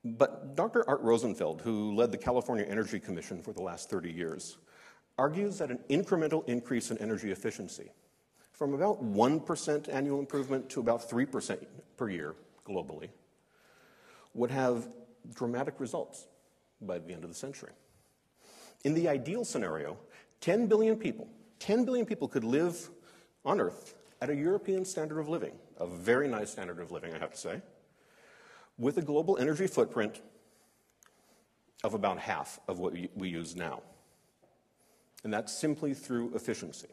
But Dr. Art Rosenfeld, who led the California Energy Commission for the last 30 years, argues that an incremental increase in energy efficiency, from about 1% annual improvement to about 3% per year globally, would have dramatic results by the end of the century. In the ideal scenario, 10 billion people could live on Earth at a European standard of living, a very nice standard of living, I have to say, with a global energy footprint of about half of what we use now. And that's simply through efficiency.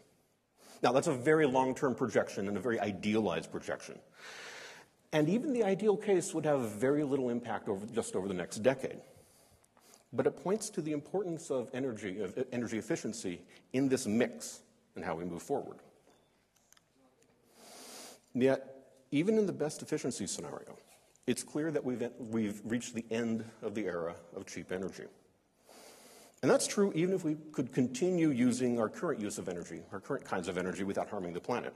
Now, that's a very long-term projection and a very idealized projection. And even the ideal case would have very little impact just over the next decade. But it points to the importance of energy efficiency in this mix and how we move forward. Yet, even in the best efficiency scenario, it's clear that we've reached the end of the era of cheap energy. And that's true even if we could continue using our current use of energy, our current kinds of energy, without harming the planet.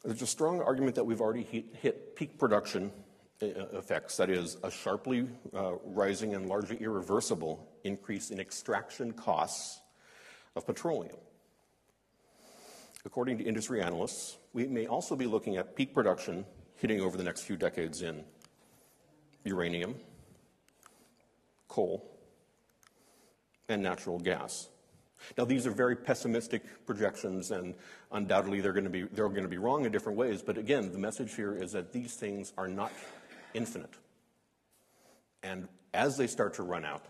There's a strong argument that we've already hit peak production effects, that is, a sharply rising and largely irreversible increase in extraction costs of petroleum. According to industry analysts, we may also be looking at peak production hitting over the next few decades in uranium, coal, and natural gas. Now, these are very pessimistic projections, and undoubtedly they're going to be wrong in different ways. But again, the message here is that these things are not infinite. And as they start to run out,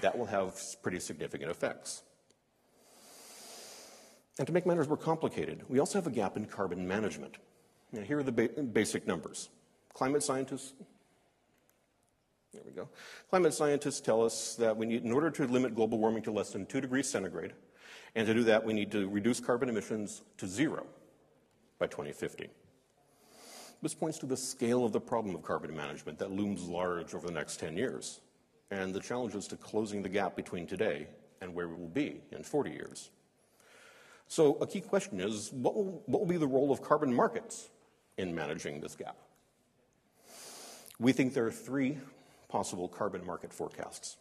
that will have pretty significant effects. And to make matters more complicated, we also have a gap in carbon management. Now, here are the basic numbers. Climate scientists tell us that we need, in order to limit global warming to less than 2 degrees centigrade, and to do that, we need to reduce carbon emissions to 0 by 2050. This points to the scale of the problem of carbon management that looms large over the next 10 years, and the challenges to closing the gap between today and where we will be in 40 years. So a key question is, what will be the role of carbon markets in managing this gap? We think there are 3 possible carbon market forecasts.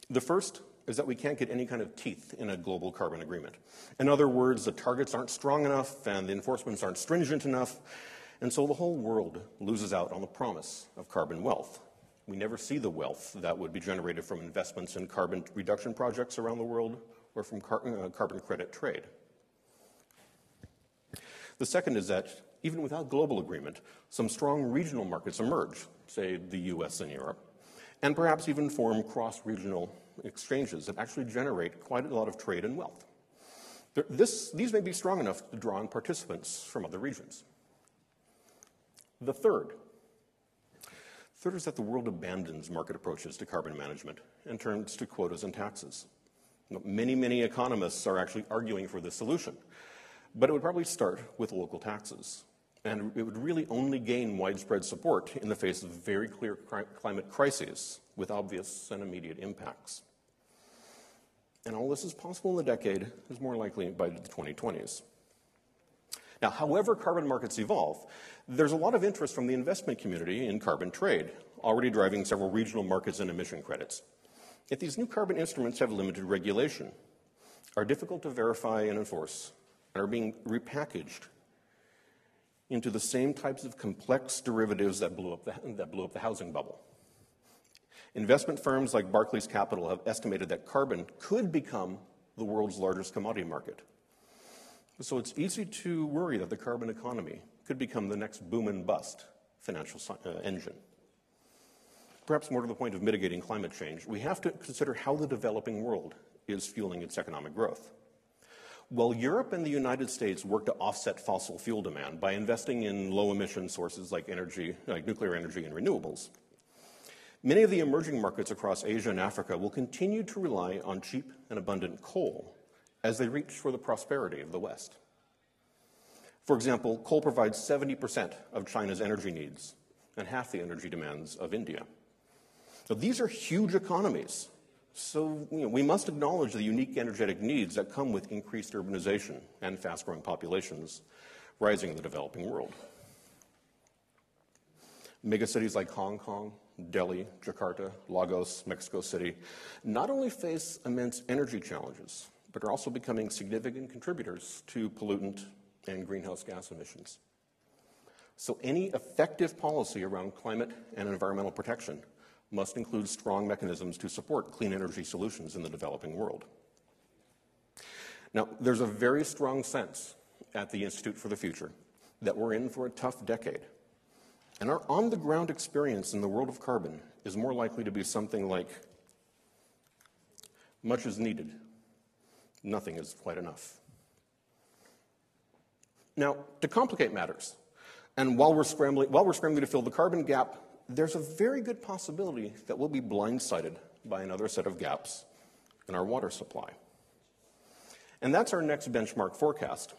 The first is that we can't get any kind of teeth in a global carbon agreement. In other words, the targets aren't strong enough and the enforcements aren't stringent enough, and so the whole world loses out on the promise of carbon wealth. We never see the wealth that would be generated from investments in carbon reduction projects around the world or from carbon credit trade. The second is that even without global agreement, some strong regional markets emerge, say the US and Europe, and perhaps even form cross-regional exchanges that actually generate quite a lot of trade and wealth. These may be strong enough to draw in participants from other regions. The third is that the world abandons market approaches to carbon management and turns to quotas and taxes. Many economists are actually arguing for this solution, but it would probably start with local taxes. And it would really only gain widespread support in the face of very clear climate crises with obvious and immediate impacts. And all this is possible in the decade, is more likely by the 2020s. Now, however carbon markets evolve, there's a lot of interest from the investment community in carbon trade, already driving several regional markets and emission credits. Yet these new carbon instruments have limited regulation, are difficult to verify and enforce, and are being repackaged into the same types of complex derivatives that blew up the housing bubble. Investment firms like Barclays Capital have estimated that carbon could become the world's largest commodity market. So it's easy to worry that the carbon economy could become the next boom and bust financial engine. Perhaps more to the point of mitigating climate change, we have to consider how the developing world is fueling its economic growth. While Europe and the United States work to offset fossil fuel demand by investing in low-emission sources like nuclear energy and renewables, many of the emerging markets across Asia and Africa will continue to rely on cheap and abundant coal as they reach for the prosperity of the West. For example, coal provides 70% of China's energy needs and half the energy demands of India. So these are huge economies. So we must acknowledge the unique energetic needs that come with increased urbanization and fast-growing populations rising in the developing world. Megacities like Hong Kong, Delhi, Jakarta, Lagos, Mexico City not only face immense energy challenges, but are also becoming significant contributors to pollutant and greenhouse gas emissions. So any effective policy around climate and environmental protection must include strong mechanisms to support clean energy solutions in the developing world. Now, there's a very strong sense at the Institute for the Future that we're in for a tough decade. And our on-the-ground experience in the world of carbon is more likely to be something like, much is needed, nothing is quite enough. Now, to complicate matters, and while we're scrambling to fill the carbon gap, there's a very good possibility that we'll be blindsided by another set of gaps in our water supply. And that's our next benchmark forecast.